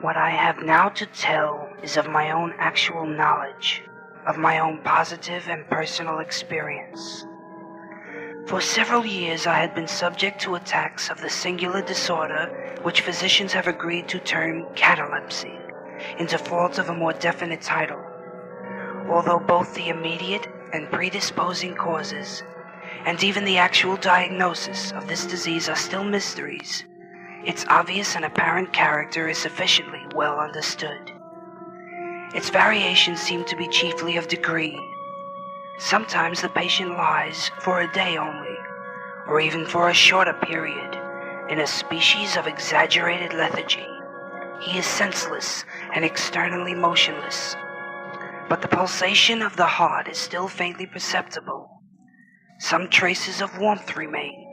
What I have now to tell is of my own actual knowledge, of my own positive and personal experience. For several years I had been subject to attacks of the singular disorder which physicians have agreed to term catalepsy, in default of a more definite title. Although both the immediate and predisposing causes, and even the actual diagnosis of this disease are still mysteries, its obvious and apparent character is sufficiently well understood. Its variations seem to be chiefly of degree. Sometimes the patient lies for a day only, or even for a shorter period, in a species of exaggerated lethargy. He is senseless and externally motionless, but the pulsation of the heart is still faintly perceptible. Some traces of warmth remain.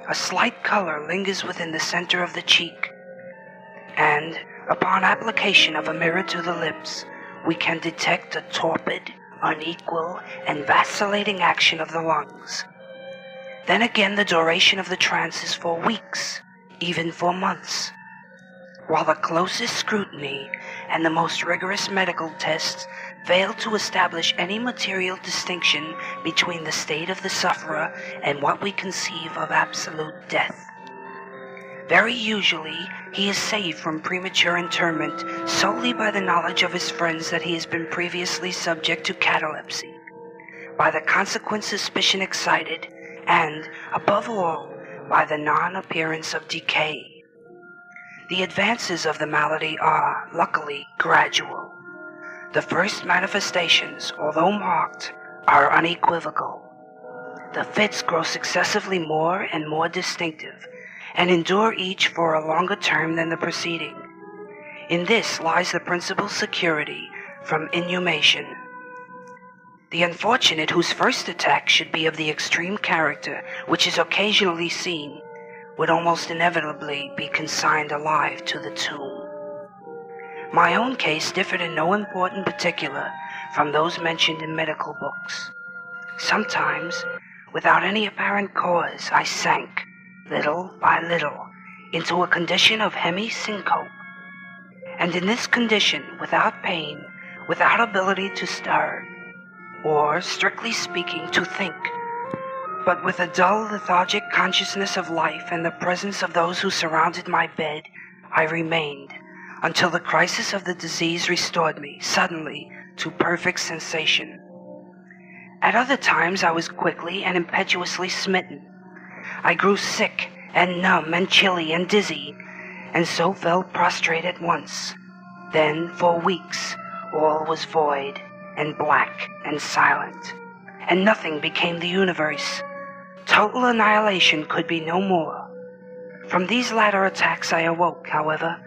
A slight color lingers within the center of the cheek, and, upon application of a mirror to the lips, we can detect a torpid, unequal, and vacillating action of the lungs. Then again the duration of the trance is for weeks, even for months, while the closest scrutiny and the most rigorous medical tests fail to establish any material distinction between the state of the sufferer and what we conceive of absolute death. Very usually, he is saved from premature interment solely by the knowledge of his friends that he has been previously subject to catalepsy, by the consequent suspicion excited, and, above all, by the non-appearance of decay. The advances of the malady are, luckily, gradual. The first manifestations, although marked, are unequivocal. The fits grow successively more and more distinctive, and endure each for a longer term than the preceding. In this lies the principal security from inhumation. The unfortunate whose first attack should be of the extreme character which is occasionally seen would almost inevitably be consigned alive to the tomb. My own case differed in no important particular from those mentioned in medical books. Sometimes, without any apparent cause, I sank, little by little, into a condition of hemi-syncope. And in this condition, without pain, without ability to stir, or, strictly speaking, to think, but with a dull, lethargic consciousness of life and the presence of those who surrounded my bed, I remained, until the crisis of the disease restored me, suddenly, to perfect sensation. At other times I was quickly and impetuously smitten. I grew sick and numb and chilly and dizzy, and so fell prostrate at once. Then, for weeks, all was void, and black, and silent, and nothing became the universe. Total annihilation could be no more. From these latter attacks I awoke, however,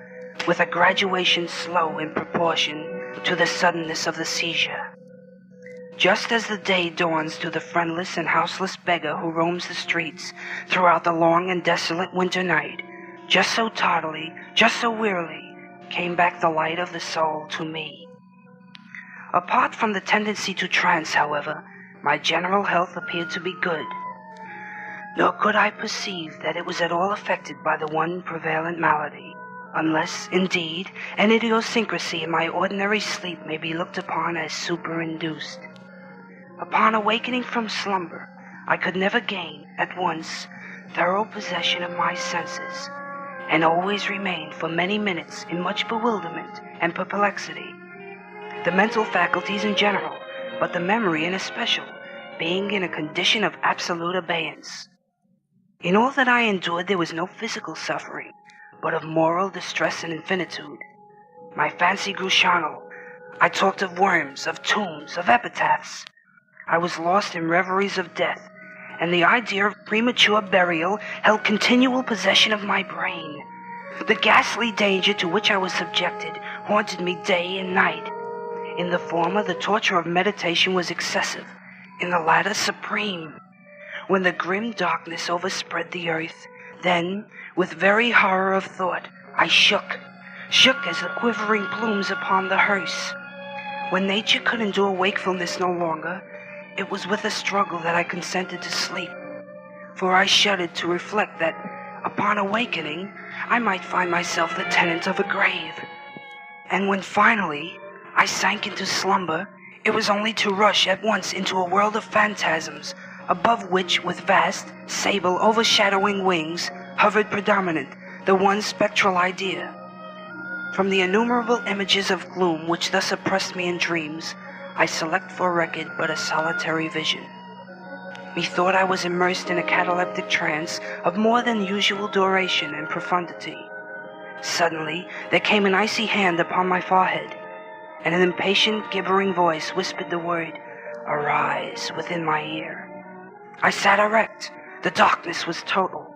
with a graduation slow in proportion to the suddenness of the seizure. Just as the day dawns to the friendless and houseless beggar who roams the streets throughout the long and desolate winter night, just so tardily, just so wearily, came back the light of the soul to me. Apart from the tendency to trance, however, my general health appeared to be good, nor could I perceive that it was at all affected by the one prevalent malady, unless, indeed, an idiosyncrasy in my ordinary sleep may be looked upon as superinduced. Upon awakening from slumber, I could never gain, at once, thorough possession of my senses, and always remained for many minutes in much bewilderment and perplexity, the mental faculties in general, but the memory in especial, being in a condition of absolute abeyance. In all that I endured there was no physical suffering, but of moral distress and infinitude. My fancy grew charnel. I talked of worms, of tombs, of epitaphs. I was lost in reveries of death, and the idea of premature burial held continual possession of my brain. The ghastly danger to which I was subjected haunted me day and night. In the former, the torture of meditation was excessive, in the latter, supreme. When the grim darkness overspread the earth, then, with very horror of thought, I shook as the quivering plumes upon the hearse. When nature could endure wakefulness no longer, it was with a struggle that I consented to sleep, for I shuddered to reflect that, upon awakening, I might find myself the tenant of a grave, And when finally I sank into slumber, it was only to rush at once into a world of phantasms, above which, with vast, sable, overshadowing wings, hovered predominant the one spectral idea. From the innumerable images of gloom which thus oppressed me in dreams, I select for record but a solitary vision. Methought I was immersed in a cataleptic trance of more than usual duration and profundity. Suddenly there came an icy hand upon my forehead, and an impatient, gibbering voice whispered the word, "Arise," within my ear. I sat erect. The darkness was total.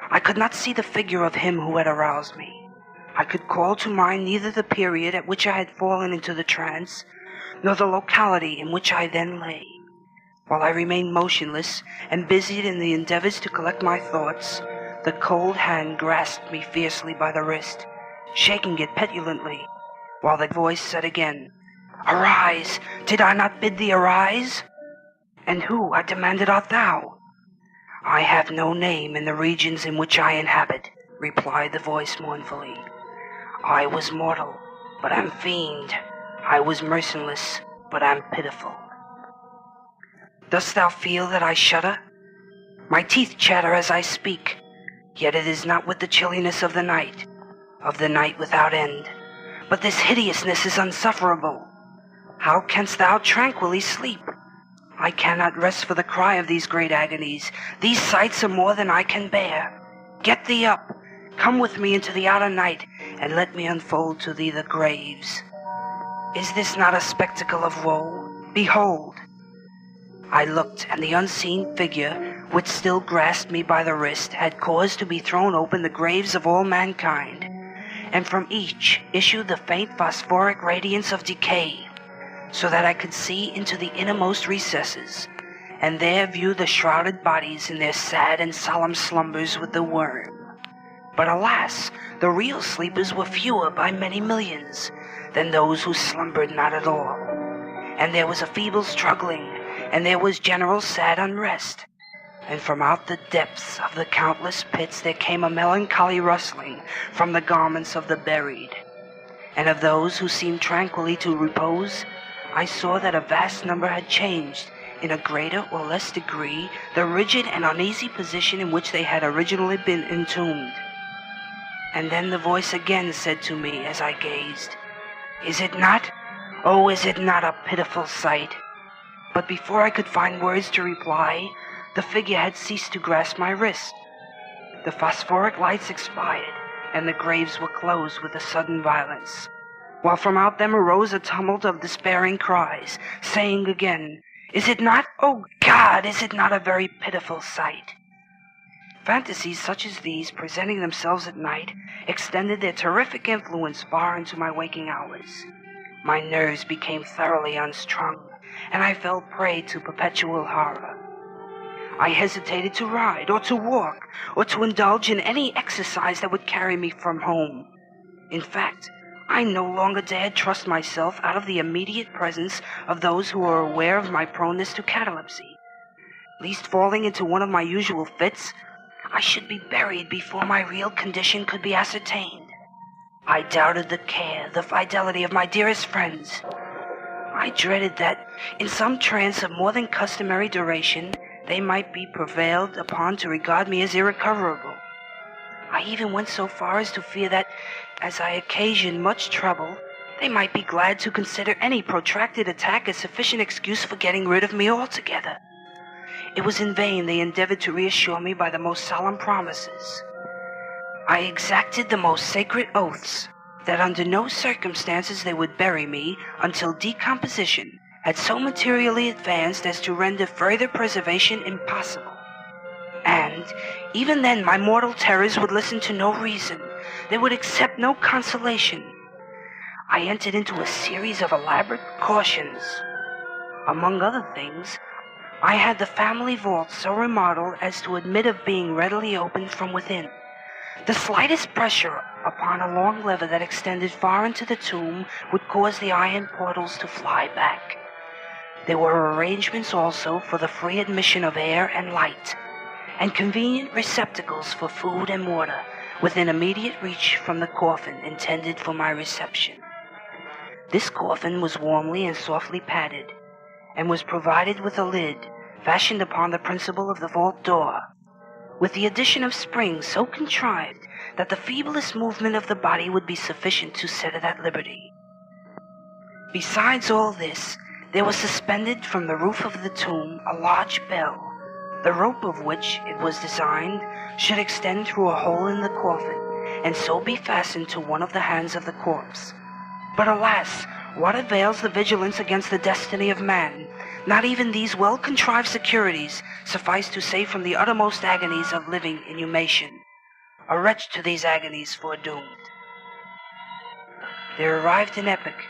I could not see the figure of him who had aroused me. I could call to mind neither the period at which I had fallen into the trance, nor the locality in which I then lay. While I remained motionless and busied in the endeavors to collect my thoughts, the cold hand grasped me fiercely by the wrist, shaking it petulantly, while the voice said again, "Arise! Did I not bid thee arise?" "And who," I demanded, "art thou?" "I have no name in the regions in which I inhabit," replied the voice mournfully. "I was mortal, but am fiend. I was merciless, but am pitiful." Dost thou feel that I shudder? My teeth chatter as I speak, yet it is not with the chilliness of the night without end. But this hideousness is unsufferable. How canst thou tranquilly sleep? I cannot rest for the cry of these great agonies. These sights are more than I can bear. Get thee up, come with me into the outer night, and let me unfold to thee the graves. Is this not a spectacle of woe? Behold! I looked, and the unseen figure, which still grasped me by the wrist, had caused to be thrown open the graves of all mankind, and from each issued the faint phosphoric radiance of decay, so that I could see into the innermost recesses, and there view the shrouded bodies in their sad and solemn slumbers with the worm. But alas, the real sleepers were fewer by many millions than those who slumbered not at all, and there was a feeble struggling, and there was general sad unrest, and from out the depths of the countless pits there came a melancholy rustling from the garments of the buried, and of those who seemed tranquilly to repose, I saw that a vast number had changed, in a greater or less degree, the rigid and uneasy position in which they had originally been entombed. And then the voice again said to me as I gazed, "Is it not, oh, is it not a pitiful sight?" But before I could find words to reply, the figure had ceased to grasp my wrist. The phosphoric lights expired, and the graves were closed with a sudden violence, while from out them arose a tumult of despairing cries, saying again, "Is it not, oh God, is it not a very pitiful sight?" Fantasies such as these, presenting themselves at night, extended their terrific influence far into my waking hours. My nerves became thoroughly unstrung, and I fell prey to perpetual horror. I hesitated to ride, or to walk, or to indulge in any exercise that would carry me from home. In fact, I no longer dared trust myself out of the immediate presence of those who were aware of my proneness to catalepsy, lest falling into one of my usual fits, I should be buried before my real condition could be ascertained. I doubted the care, the fidelity of my dearest friends. I dreaded that, in some trance of more than customary duration, they might be prevailed upon to regard me as irrecoverable. I even went so far as to fear that, as I occasioned much trouble, they might be glad to consider any protracted attack a sufficient excuse for getting rid of me altogether. It was in vain they endeavored to reassure me by the most solemn promises. I exacted the most sacred oaths that under no circumstances they would bury me until decomposition had so materially advanced as to render further preservation impossible. And even then my mortal terrors would listen to no reason. They would accept no consolation. I entered into a series of elaborate cautions. Among other things, I had the family vault so remodeled as to admit of being readily opened from within. The slightest pressure upon a long lever that extended far into the tomb would cause the iron portals to fly back. There were arrangements also for the free admission of air and light, and convenient receptacles for food and water within immediate reach from the coffin intended for my reception. This coffin was warmly and softly padded, and was provided with a lid fashioned upon the principle of the vault door, with the addition of springs so contrived that the feeblest movement of the body would be sufficient to set it at liberty. Besides all this, there was suspended from the roof of the tomb a large bell, the rope of which, it was designed, should extend through a hole in the coffin, and so be fastened to one of the hands of the corpse. But alas, what avails the vigilance against the destiny of man? Not even these well-contrived securities suffice to save from the uttermost agonies of living inhumation. A wretch to these agonies foredoomed. There arrived an epoch,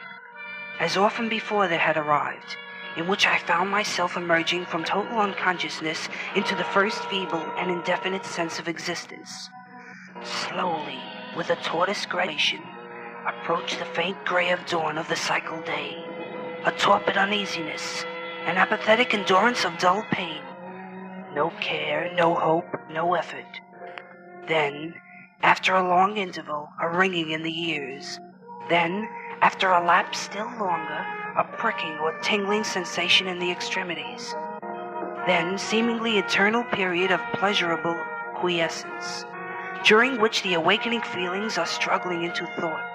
as often before there had arrived, in which I found myself emerging from total unconsciousness into the first feeble and indefinite sense of existence. Slowly, with a tortoise gradation, approached the faint gray of dawn of the cycle day, a torpid uneasiness, an apathetic endurance of dull pain. No care, no hope, no effort. Then, after a long interval, a ringing in the ears. Then, after a lapse still longer, a pricking or tingling sensation in the extremities. Then, seemingly eternal period of pleasurable quiescence, during which the awakening feelings are struggling into thought.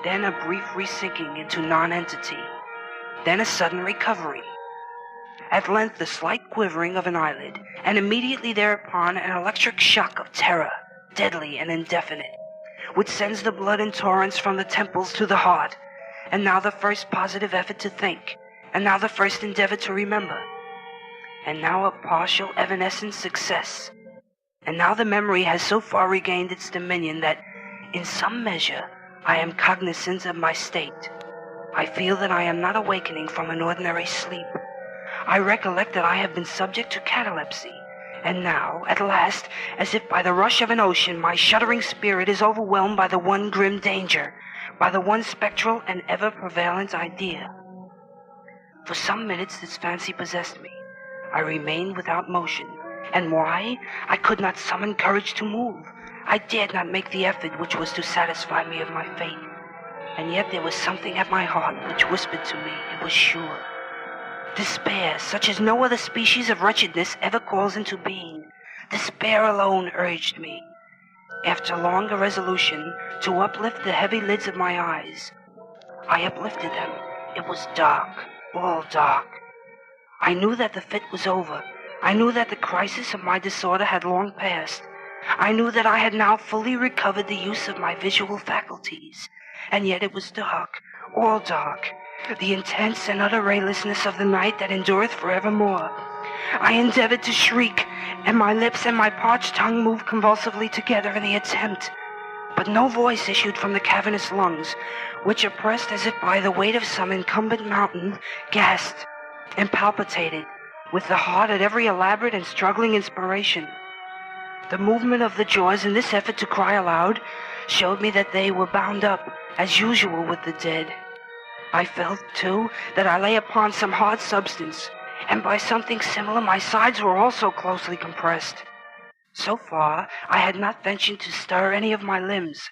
Then a brief resinking into non-entity. Then a sudden recovery. At length the slight quivering of an eyelid, and immediately thereupon an electric shock of terror, deadly and indefinite, which sends the blood in torrents from the temples to the heart, and now the first positive effort to think, and now the first endeavor to remember, and now a partial evanescent success, and now the memory has so far regained its dominion that, in some measure, I am cognizant of my state. I feel that I am not awakening from an ordinary sleep. I recollect that I have been subject to catalepsy, and now, at last, as if by the rush of an ocean, my shuddering spirit is overwhelmed by the one grim danger, by the one spectral and ever-prevalent idea. For some minutes this fancy possessed me. I remained without motion. And why? I could not summon courage to move. I dared not make the effort which was to satisfy me of my fate. And yet there was something at my heart which whispered to me it was sure. Despair, such as no other species of wretchedness ever calls into being. Despair alone urged me, after long irresolution, to uplift the heavy lids of my eyes. I uplifted them. It was dark, all dark. I knew that the fit was over. I knew that the crisis of my disorder had long passed. I knew that I had now fully recovered the use of my visual faculties. And yet it was dark, all dark, the intense and utter raylessness of the night that endureth forevermore. I endeavored to shriek, and my lips and my parched tongue moved convulsively together in the attempt. But no voice issued from the cavernous lungs, which, oppressed as if by the weight of some incumbent mountain, gasped and palpitated, with the heart at every elaborate and struggling inspiration. The movement of the jaws in this effort to cry aloud showed me that they were bound up, as usual with the dead. I felt, too, that I lay upon some hard substance, and by something similar my sides were also closely compressed. So far, I had not ventured to stir any of my limbs,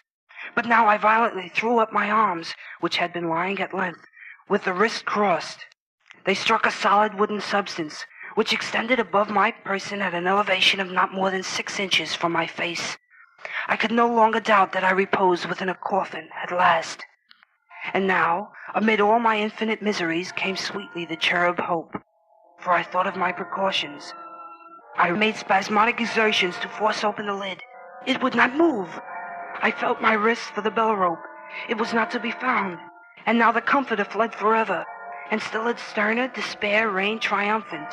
but now I violently threw up my arms, which had been lying at length, with the wrists crossed. They struck a solid wooden substance, which extended above my person at an elevation of not more than 6 inches from my face. I could no longer doubt that I reposed within a coffin at last. And now, amid all my infinite miseries, came sweetly the cherub hope, for I thought of my precautions. I made spasmodic exertions to force open the lid. It would not move. I felt my wrist for the bell rope. It was not to be found. And now the comforter fled forever, and still its sterner despair reigned triumphant,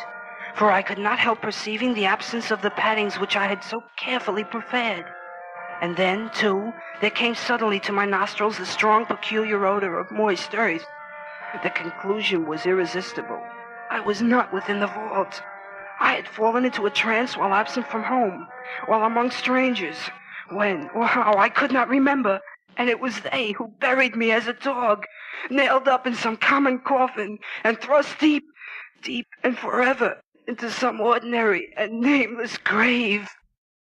for I could not help perceiving the absence of the paddings which I had so carefully prepared. And then, too, there came suddenly to my nostrils the strong, peculiar odor of moist earth. The conclusion was irresistible. I was not within the vault. I had fallen into a trance while absent from home, while among strangers. When or how, I could not remember, and it was they who buried me as a dog, nailed up in some common coffin, and thrust deep, deep and forever into some ordinary and nameless grave.